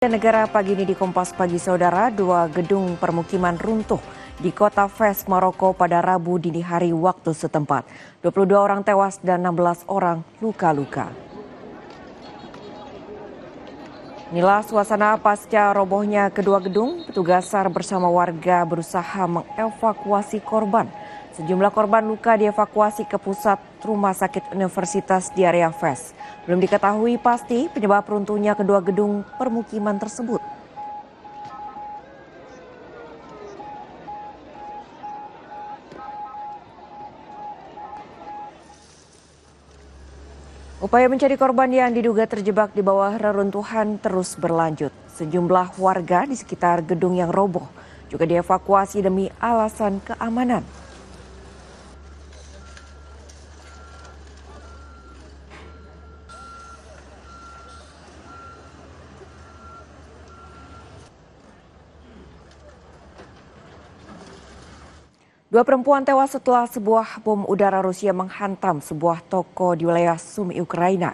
Negara pagi ini di Kompas Pagi Saudara, dua gedung permukiman runtuh di kota Fes, Maroko pada Rabu dini hari waktu setempat. 22 orang tewas dan 16 orang luka-luka. Inilah suasana pasca robohnya kedua gedung. Petugas SAR bersama warga berusaha mengevakuasi korban. Sejumlah korban luka dievakuasi ke pusat rumah sakit universitas di area Fes. Belum diketahui pasti penyebab runtuhnya kedua gedung permukiman tersebut. Upaya mencari korban yang diduga terjebak di bawah reruntuhan terus berlanjut. Sejumlah warga di sekitar gedung yang roboh juga dievakuasi demi alasan keamanan. Dua perempuan tewas setelah sebuah bom udara Rusia menghantam sebuah toko di wilayah Sumi, Ukraina.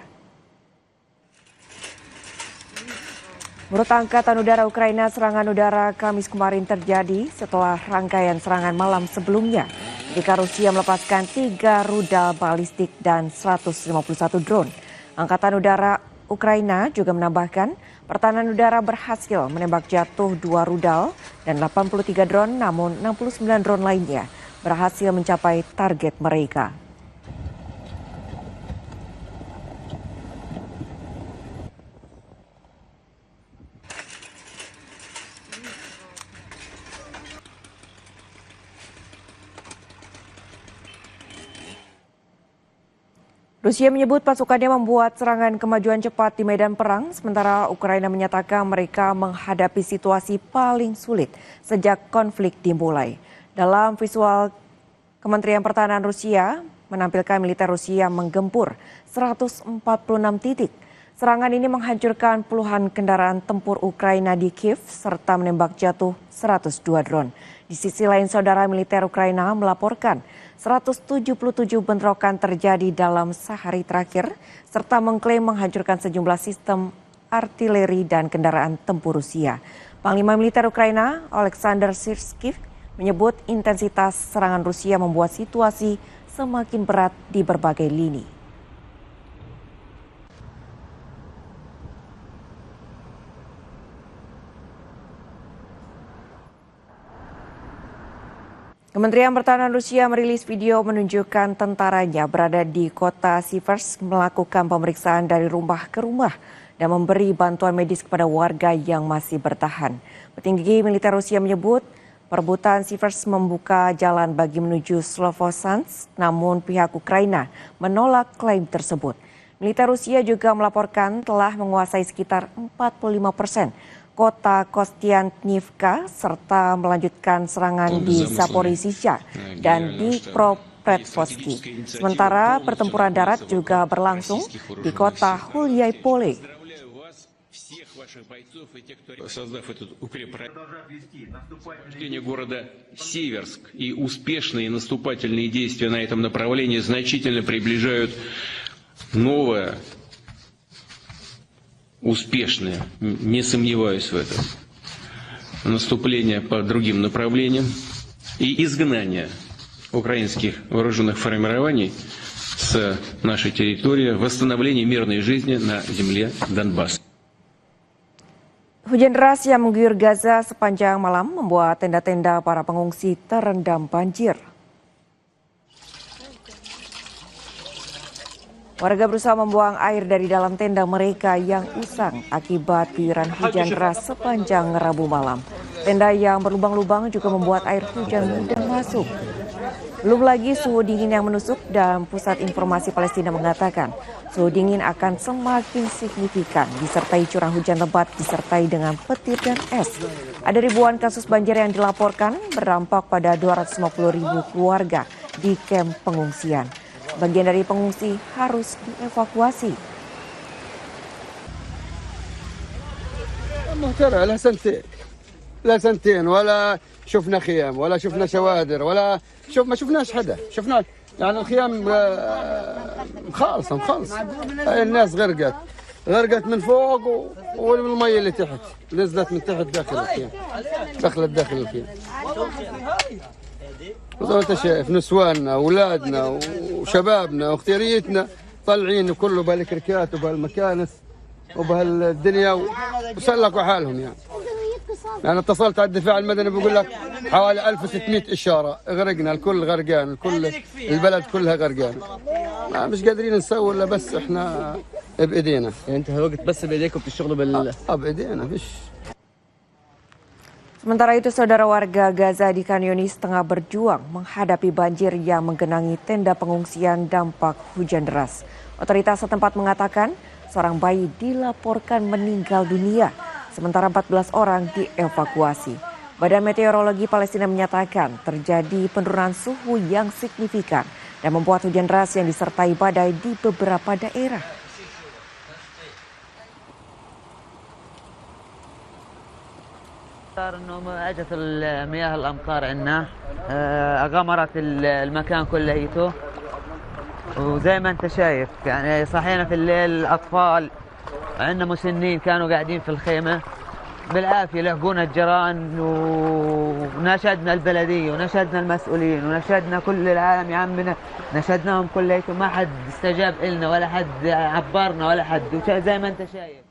Menurut Angkatan Udara Ukraina, serangan udara Kamis kemarin terjadi setelah rangkaian serangan malam sebelumnya, ketika Rusia melepaskan 3 rudal balistik dan 151 drone. Angkatan Udara Ukraina juga menambahkan pertahanan udara berhasil menembak jatuh 2 rudal dan 83 drone, namun 69 drone lainnya berhasil mencapai target mereka. Rusia menyebut pasukannya membuat serangan kemajuan cepat di medan perang, sementara Ukraina menyatakan mereka menghadapi situasi paling sulit sejak konflik dimulai. Dalam visual, Kementerian Pertahanan Rusia menampilkan militer Rusia menggempur 146 titik. Serangan ini menghancurkan puluhan kendaraan tempur Ukraina di Kiev serta menembak jatuh 102 drone. Di sisi lain, saudara militer Ukraina melaporkan 177 bentrokan terjadi dalam sehari terakhir, serta mengklaim menghancurkan sejumlah sistem artileri dan kendaraan tempur Rusia. Panglima militer Ukraina, Oleksandr Syrskyi, menyebut intensitas serangan Rusia membuat situasi semakin berat di berbagai lini. Kementerian Pertahanan Rusia merilis video menunjukkan tentaranya berada di kota Siversk melakukan pemeriksaan dari rumah ke rumah dan memberi bantuan medis kepada warga yang masih bertahan. Petinggi militer Rusia menyebut perebutan Siversk membuka jalan bagi menuju Slovosansk, namun pihak Ukraina menolak klaim tersebut. Militer Rusia juga melaporkan telah menguasai sekitar 45% kota Kostiantynivka serta melanjutkan serangan di Zaporizhzhia dan di Dnipropetrovsk. Sementara pertempuran darat juga berlangsung di kota Hulyai-Pole. Города Северск и успешные наступательные действия на этом направлении значительно приближают новое, успешное, не сомневаюсь в этом, наступление по другим направлениям и изгнание украинских вооруженных формирований с нашей территории, восстановление мирной жизни на земле Донбасса. Hujan deras yang mengguyur Gaza sepanjang malam membuat tenda-tenda para pengungsi terendam banjir. Warga berusaha membuang air dari dalam tenda mereka yang usang akibat guyuran hujan deras sepanjang Rabu malam. Tenda yang berlubang-lubang juga membuat air hujan mudah masuk. Belum lagi suhu dingin yang menusuk, dan Pusat Informasi Palestina mengatakan suhu dingin akan semakin signifikan disertai curah hujan lebat disertai dengan petir dan es. Ada ribuan kasus banjir yang dilaporkan berdampak pada 250.000 keluarga di kamp pengungsian. Bagian dari pengungsi harus dievakuasi. لا سنتين ولا شفنا خيام ولا شفنا شوادر ولا ما شفناش حدا شفنا يعني الخيام خالصة الناس غرقت غرقت من فوق والمية اللي تحت نزلت من تحت داخل الخيم، دخلت داخل الخيم. وزي ما انت شايف نسواننا واولادنا وشبابنا واختياريتنا طالعين كله بهالكركات وبهالمكانس وبهالدنيا وسلكوا حالهم يعني. انا اتصلت على الدفاع المدني بقول لك حوالي 1600 اشاره، غرقنا الكل غرقان، الكل البلد كلها غرقان. مش قادرين نسوي الا بس احنا بايدينا. يعني انت وقت بس بايديكم بتشتغلوا بايدينا فيش. Sementara itu, saudara warga Gaza di Khan Yunis tengah berjuang menghadapi banjir yang menggenangi tenda pengungsian dampak hujan deras. Otoritas setempat mengatakan seorang bayi dilaporkan meninggal dunia, sementara 14 orang dievakuasi. Badan Meteorologi Palestina menyatakan terjadi penurunan suhu yang signifikan dan membuat hujan deras yang disertai badai di beberapa daerah. صار انه اجت المياه الامطار عندنا غمرت المكان كليته، وزي ما انت شايف يعني صحينا في الليل الاطفال عندنا مسنين كانوا قاعدين في الخيمه بالعافيه لحقونا الجيران، وناشدنا البلديه وناشدنا المسؤولين وناشدنا كل العالم يا عمنا، ناشدناهم كليتهم ما حد استجاب لنا ولا حد عبرنا ولا حد، زي ما انت شايف.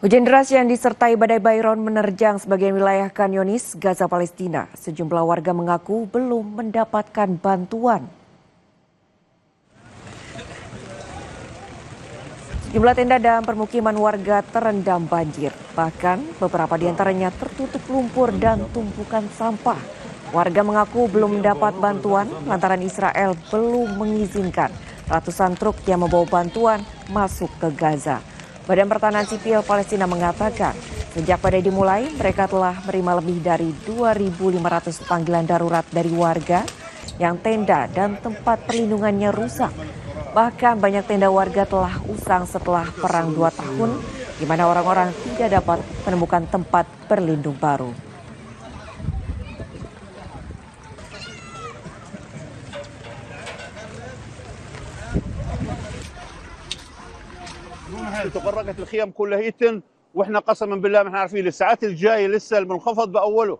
Hujan deras yang disertai badai Byron menerjang sebagian wilayah Khan Yunis, Gaza, Palestina. Sejumlah warga mengaku belum mendapatkan bantuan. Sejumlah tenda dan permukiman warga terendam banjir. Bahkan beberapa di antaranya tertutup lumpur dan tumpukan sampah. Warga mengaku belum mendapat bantuan lantaran Israel belum mengizinkan ratusan truk yang membawa bantuan masuk ke Gaza. Badan Pertahanan Sipil Palestina mengatakan sejak badai dimulai mereka telah menerima lebih dari 2.500 panggilan darurat dari warga yang tenda dan tempat perlindungannya rusak. Bahkan banyak tenda warga telah usang setelah perang 2 tahun di mana orang-orang tidak dapat menemukan tempat berlindung baru. تفرقت الخيام كلها واحنا قسما بالله ما احنا عارفين الساعات الجايه لسه المنخفض باوله،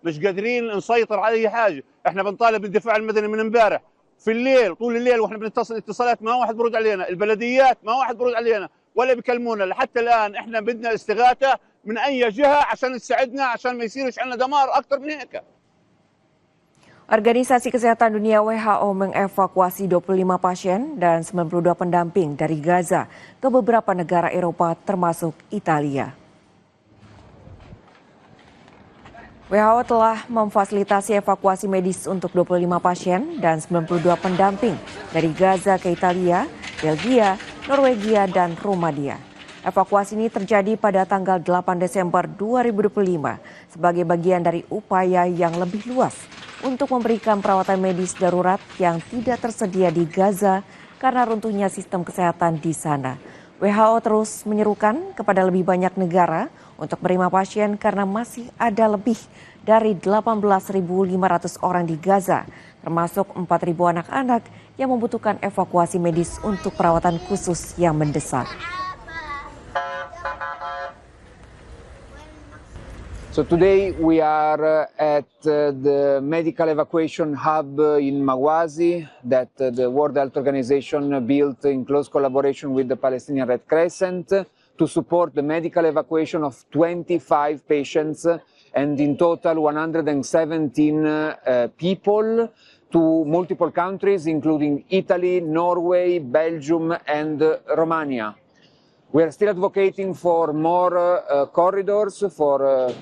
مش قادرين نسيطر على اي حاجه. احنا بنطالب الدفاع المدني من امبارح في الليل طول الليل واحنا بنتصل اتصالات ما واحد برد علينا، البلديات ما واحد برد علينا ولا بيكلمونا لحتى الان. احنا بدنا استغاثه من اي جهه عشان تساعدنا عشان ما يصيرش عندنا دمار اكثر من هيك. Organisasi Kesehatan Dunia WHO mengevakuasi 25 pasien dan 92 pendamping dari Gaza ke beberapa negara Eropa termasuk Italia. WHO telah memfasilitasi evakuasi medis untuk 25 pasien dan 92 pendamping dari Gaza ke Italia, Belgia, Norwegia, dan Rumania. Evakuasi ini terjadi pada tanggal 8 Desember 2025 sebagai bagian dari upaya yang lebih luas untuk memberikan perawatan medis darurat yang tidak tersedia di Gaza karena runtuhnya sistem kesehatan di sana. WHO terus menyerukan kepada lebih banyak negara untuk menerima pasien karena masih ada lebih dari 18.500 orang di Gaza, termasuk 4.000 anak-anak yang membutuhkan evakuasi medis untuk perawatan khusus yang mendesak. So today we are at the medical evacuation hub in Mawazi that the World Health Organization built in close collaboration with the Palestinian Red Crescent to support the medical evacuation of 25 patients and in total 117 people to multiple countries including Italy, Norway, Belgium and Romania. We are still advocating for more corridors for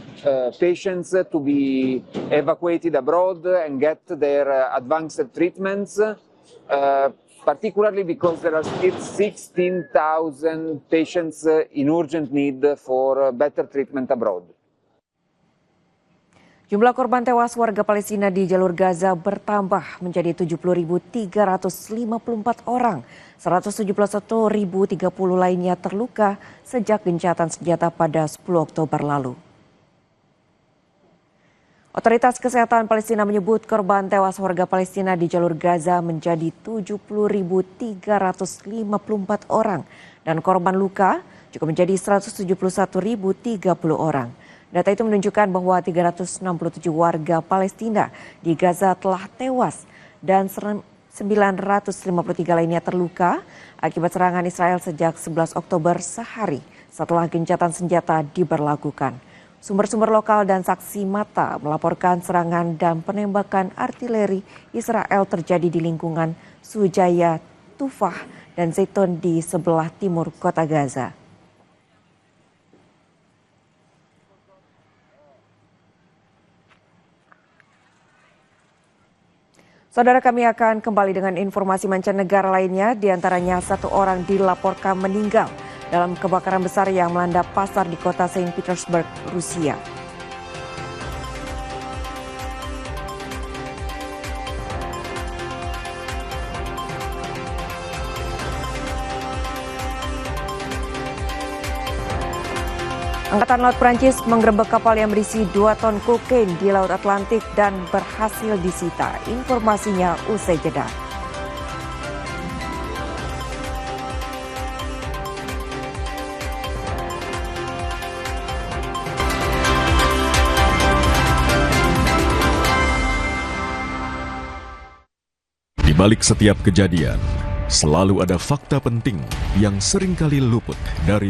patients to be evacuated abroad and get their advanced treatments, particularly because there are still 16,000 patients in urgent need for better treatment abroad. Jumlah korban tewas warga Palestina di jalur Gaza bertambah menjadi 70.354 orang. 171.030 lainnya terluka sejak gencatan senjata pada 10 Oktober lalu. Otoritas Kesehatan Palestina menyebut korban tewas warga Palestina di jalur Gaza menjadi 70.354 orang dan korban luka juga menjadi 171.030 orang. Data itu menunjukkan bahwa 367 warga Palestina di Gaza telah tewas dan 953 lainnya terluka akibat serangan Israel sejak 11 Oktober sehari setelah gencatan senjata diberlakukan. Sumber-sumber lokal dan saksi mata melaporkan serangan dan penembakan artileri Israel terjadi di lingkungan Sujaya, Tufah, dan Zaitun di sebelah timur kota Gaza. Saudara, kami akan kembali dengan informasi mancanegara lainnya, diantaranya 1 orang dilaporkan meninggal dalam kebakaran besar yang melanda pasar di kota Saint Petersburg, Rusia. Angkatan Laut Prancis menggerebek kapal yang berisi 2 ton kokain di Laut Atlantik dan berhasil disita. Informasinya usai jeda. Di balik setiap kejadian, selalu ada fakta penting yang seringkali luput dari